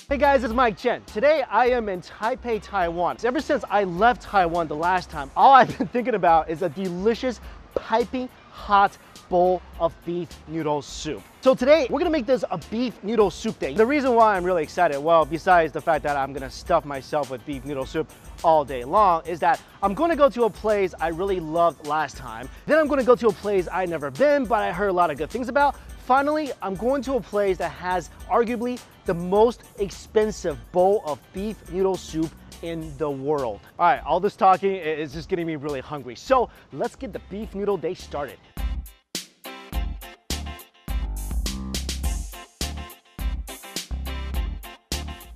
Hey guys, it's Mike Chen. Today I am in Taipei, Taiwan. Ever since I left Taiwan the last time, all I've been thinking about is a delicious, piping hot bowl of beef noodle soup. So today we're gonna make this a beef noodle soup day. The reason why I'm really excited, well, besides the fact that I'm gonna stuff myself with beef noodle soup all day long, is that I'm gonna go to a place I really loved last time. Then I'm gonna go to a place I've never been, but I heard a lot of good things about. Finally, I'm going to a place that has arguably the most expensive bowl of beef noodle soup in the world. All right, all this talking is just getting me really hungry. So let's get the beef noodle day started.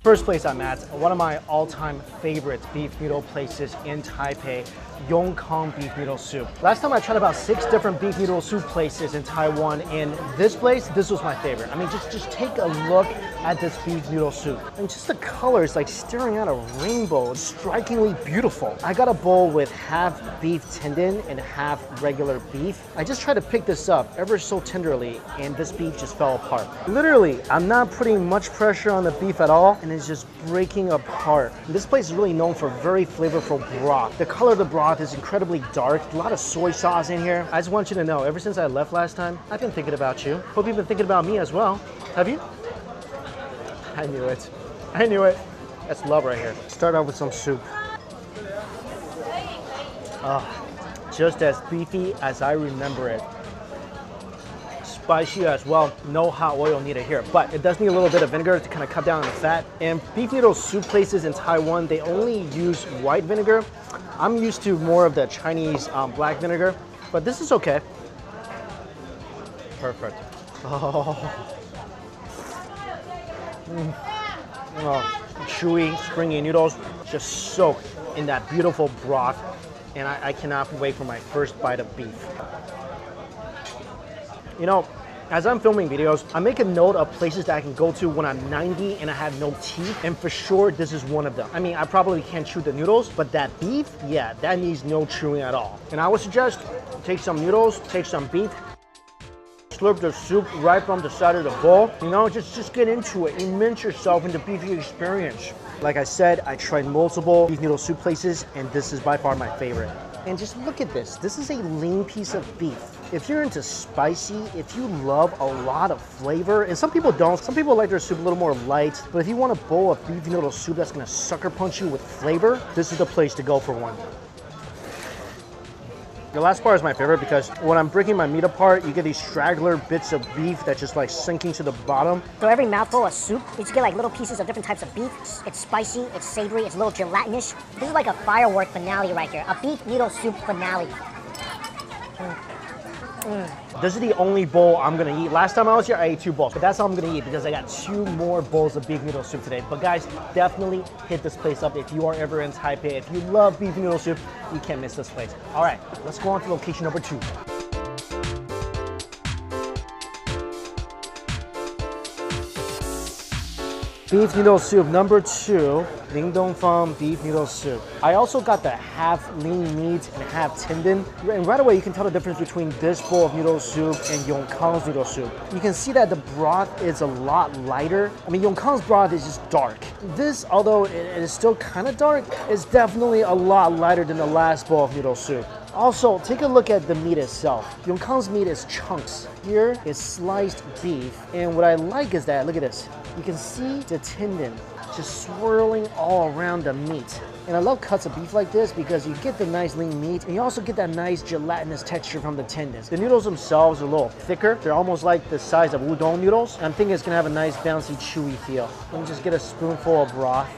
First place I'm at, one of my all-time favorite beef noodle places in Taipei, Yong Kang beef noodle soup. Last time I tried about 6 different beef noodle soup places in Taiwan, and this place, this was my favorite. I mean, just take a look at this beef noodle soup. And just the color is like staring at a rainbow. It's strikingly beautiful. I got a bowl with half beef tendon and half regular beef. I just tried to pick this up ever so tenderly, and this beef just fell apart. Literally, I'm not putting much pressure on the beef at all, and it's just breaking apart. This place is really known for very flavorful broth. The color of the broth is incredibly dark, a lot of soy sauce in here. I just want you to know, ever since I left last time, I've been thinking about you. Hope you've been thinking about me as well. Have you? I knew it. I knew it. That's love right here. Start out with some soup. Just as beefy as I remember it. Spicy as well, no hot oil needed here, but it does need a little bit of vinegar to kind of cut down on the fat. And beef noodle soup places in Taiwan, they only use white vinegar. I'm used to more of the Chinese black vinegar, but this is okay. Perfect. Oh. Oh. Chewy, springy noodles just soaked in that beautiful broth, and I cannot wait for my first bite of beef. You know, as I'm filming videos, I make a note of places that I can go to when I'm 90 and I have no teeth, and for sure, this is one of them. I mean, I probably can't chew the noodles, but that beef, yeah, that needs no chewing at all. And I would suggest take some noodles, take some beef, slurp the soup right from the side of the bowl. You know, just get into it, immerse yourself in the beefy experience. Like I said, I tried multiple beef noodle soup places, and this is by far my favorite. And just look at this. This is a lean piece of beef. If you're into spicy, if you love a lot of flavor, and some people don't, some people like their soup a little more light, but if you want a bowl of beef noodle soup that's gonna sucker punch you with flavor, this is the place to go for one. The last part is my favorite because when I'm breaking my meat apart, you get these straggler bits of beef that just like sinking to the bottom. For every mouthful of soup, you just get like little pieces of different types of beef. It's spicy, it's savory, it's a little gelatinous. This is like a firework finale right here, a beef noodle soup finale. This is the only bowl I'm gonna eat. Last time I was here, I ate 2 bowls, but that's all I'm gonna eat because I got 2 more bowls of beef noodle soup today. But guys, definitely hit this place up if you are ever in Taipei. If you love beef noodle soup, you can't miss this place. All right, let's go on to location number 2. Beef noodle soup number 2, Fang beef noodle soup. I also got the half lean meat and half tendon. And right away you can tell the difference between this bowl of noodle soup and Yong Kang's noodle soup. You can see that the broth is a lot lighter. I mean, Yong Kang's broth is just dark. This, although it is still kind of dark, is definitely a lot lighter than the last bowl of noodle soup. Also, take a look at the meat itself. Yong Kang's meat is chunks. Here is sliced beef. And what I like is that, look at this. You can see the tendon just swirling all around the meat. And I love cuts of beef like this because you get the nice lean meat and you also get that nice gelatinous texture from the tendons. The noodles themselves are a little thicker. They're almost like the size of udon noodles. And I'm thinking it's gonna have a nice bouncy, chewy feel. Let me just get a spoonful of broth.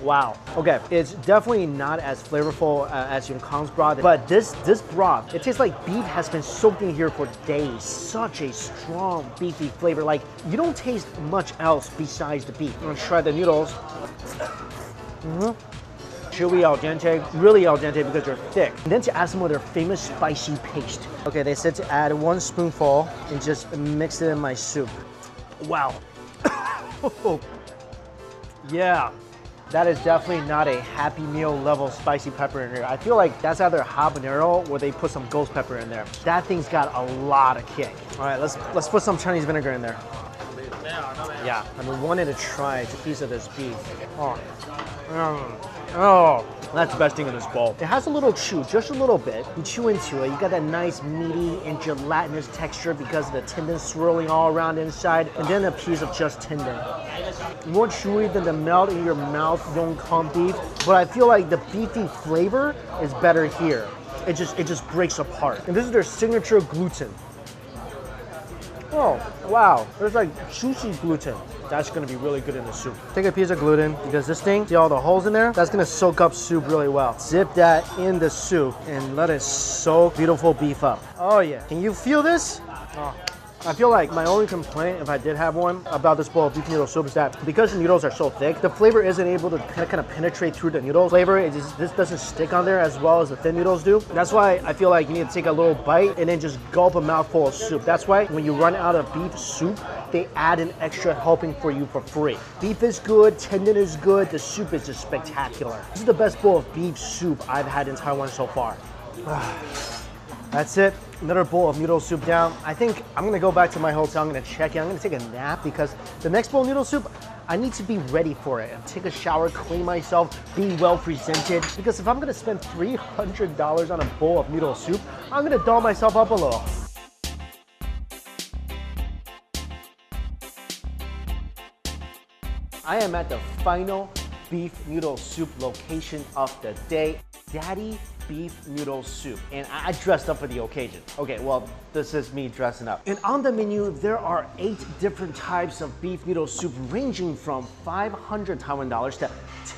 Wow. Okay, it's definitely not as flavorful as Yong Kang's broth, but this broth, it tastes like beef has been soaked in here for days. Such a strong beefy flavor. Like, you don't taste much else besides the beef. I'm gonna try the noodles. Chewy al dente, really al dente because they're thick. And then to add some of their famous spicy paste. Okay, they said to add 1 spoonful and just mix it in my soup. Wow. Yeah. That is definitely not a Happy Meal level spicy pepper in here. I feel like that's either habanero or they put some ghost pepper in there. That thing's got a lot of kick. All right, let's put some Chinese vinegar in there. Yeah, I've been wanting to try a piece of this beef. Oh, that's the best thing in this bowl. It has a little chew, just a little bit. You chew into it, you got that nice meaty and gelatinous texture because of the tendon swirling all around inside, and then a piece of just tendon. More chewy than the melt in your mouth Yong Kang beef, but I feel like the beefy flavor is better here. It just breaks apart. And this is their signature gluten. Oh, wow, there's like juicy gluten. That's gonna be really good in the soup. Take a piece of gluten, because this thing, see all the holes in there? That's gonna soak up soup really well. Zip that in the soup and let it soak beautiful beef up. Oh yeah, can you feel this? Oh. I feel like my only complaint, if I did have one, about this bowl of beef noodle soup is that because the noodles are so thick, the flavor isn't able to kind of penetrate through the noodle flavor. This doesn't stick on there as well as the thin noodles do. That's why I feel like you need to take a little bite and then just gulp a mouthful of soup. That's why when you run out of beef soup, they add an extra helping for you for free. Beef is good, tendon is good, the soup is just spectacular. This is the best bowl of beef soup I've had in Taiwan so far. That's it. Another bowl of noodle soup down. I think I'm gonna go back to my hotel. I'm gonna check in. I'm gonna take a nap because the next bowl of noodle soup, I need to be ready for it. Take a shower, clean myself, be well presented. Because if I'm gonna spend $300 on a bowl of noodle soup, I'm gonna doll myself up a little. I am at the final beef noodle soup location of the day. Daddy beef noodle soup, and I dressed up for the occasion. Okay, well, this is me dressing up. And on the menu, there are 8 different types of beef noodle soup ranging from 500 Taiwan dollars to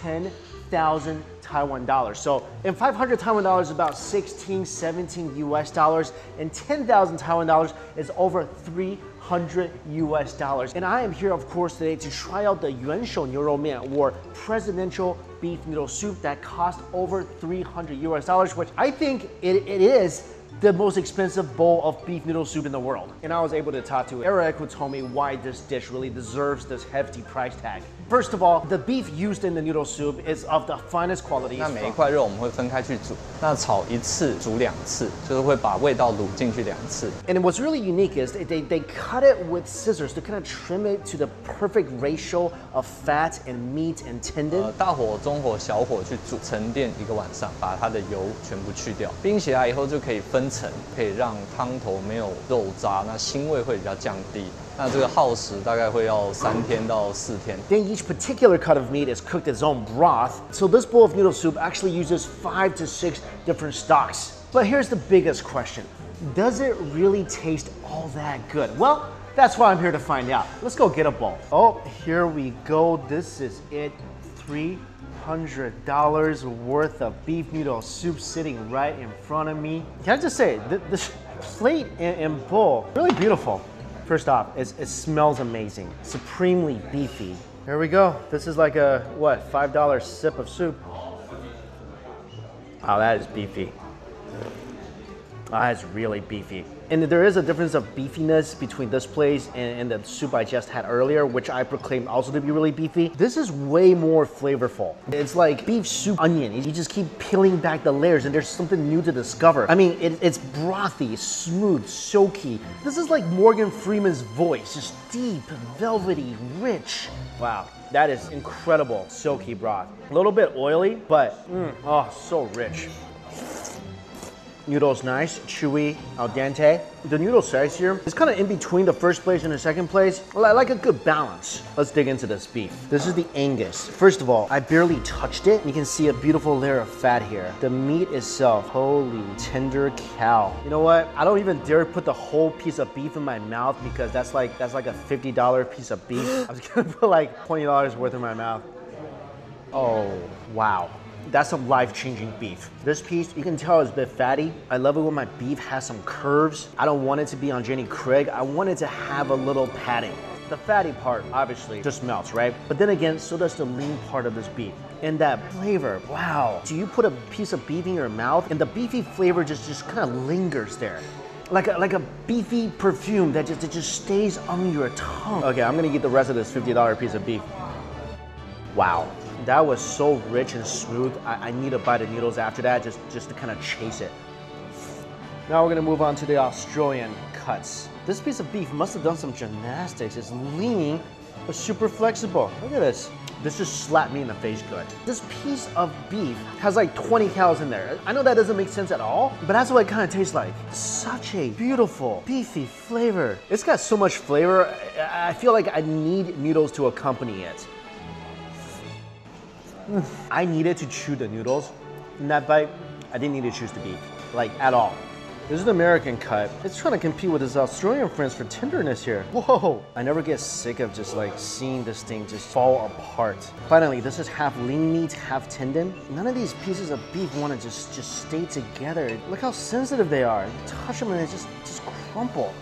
10,000 Taiwan dollars. So, in 500 Taiwan dollars, about 16, 17 US dollars, and 10,000 Taiwan dollars is over 300 US dollars. And I am here, of course, today to try out the Yuanshou牛肉面, or presidential beef noodle soup that cost over 300 US dollars, which I think it is the most expensive bowl of beef noodle soup in the world. And I was able to talk to Eric, who told me why this dish really deserves this hefty price tag. First of all, the beef used in the noodle soup is of the finest quality. 那每一块肉我们会分开去煮，那炒一次煮2次，就是会把味道卤进去2次。And what's really unique is they cut it with scissors to kind of trim it to the perfect ratio of fat and meat and tendon. 大火、中火、小火去煮，沉淀1个晚上，把它的油全部去掉。冰起来以后就可以分层，可以让汤头没有肉渣，那腥味会比较降低。那这个耗时大概会要3天到4天。Then each particular cut of meat is cooked its own broth. So this bowl of noodle soup actually uses 5 to 6 different stocks. But here's the biggest question. Does it really taste all that good? Well, that's why I'm here to find out. Let's go get a bowl. Oh, here we go. This is it. $300 worth of beef noodle soup sitting right in front of me. Can I just say, this plate and bowl, really beautiful. First off, it smells amazing, supremely beefy. Here we go. This is like a, what, $5 sip of soup. Wow, that is beefy. That is really beefy. And there is a difference of beefiness between this place and the soup I just had earlier, which I proclaimed also to be really beefy. This is way more flavorful. It's like beef soup onion. You just keep peeling back the layers and there's something new to discover. I mean, it's brothy, smooth, silky. This is like Morgan Freeman's voice, just deep, velvety, rich. Wow, that is incredible silky broth. A little bit oily, but oh, so rich. Noodles nice, chewy, al dente. The noodle size here is kind of in between the first place and the second place. I like a good balance. Let's dig into this beef. This is the Angus. First of all, I barely touched it. You can see a beautiful layer of fat here. The meat itself, holy tender cow. You know what? I don't even dare put the whole piece of beef in my mouth because that's like a $50 piece of beef. I was gonna put like $20 worth in my mouth. Oh, wow. That's some life-changing beef. This piece, you can tell is a bit fatty. I love it when my beef has some curves. I don't want it to be on Jenny Craig. I want it to have a little padding. The fatty part, obviously, just melts, right? But then again, so does the lean part of this beef. And that flavor, wow. Do you put a piece of beef in your mouth and the beefy flavor just kind of lingers there? Like a beefy perfume that just stays on your tongue. Okay, I'm gonna eat the rest of this $50 piece of beef. Wow. That was so rich and smooth. I need a bite of noodles after that just to kind of chase it. Now we're gonna move on to the Australian cuts. This piece of beef must have done some gymnastics. It's lean It's super flexible. Look at this. This just slapped me in the face good. This piece of beef has like 20 calories in there. I know that doesn't make sense at all, but that's what it kind of tastes like. Such a beautiful, beefy flavor. It's got so much flavor, I feel like I need noodles to accompany it. I needed to chew the noodles in that bite. I didn't need to choose the beef, like at all. This is an American cut. It's trying to compete with its Australian friends for tenderness here. Whoa! I never get sick of just like seeing this thing just fall apart. Finally, this is half lean meat, half tendon. None of these pieces of beef want to just stay together. Look how sensitive they are. You touch them and they just crumple.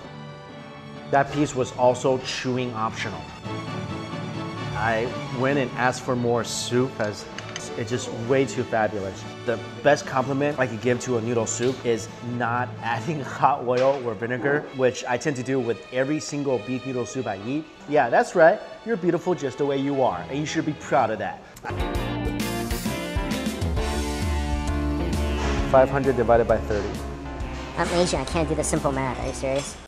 That piece was also chewing optional. I went and asked for more soup as it's just way too fabulous. The best compliment I could give to a noodle soup is not adding hot oil or vinegar, which I tend to do with every single beef noodle soup I eat. Yeah, that's right. You're beautiful just the way you are, and you should be proud of that. 500 divided by 30. I'm Asian, I can't do the simple math. Are you serious?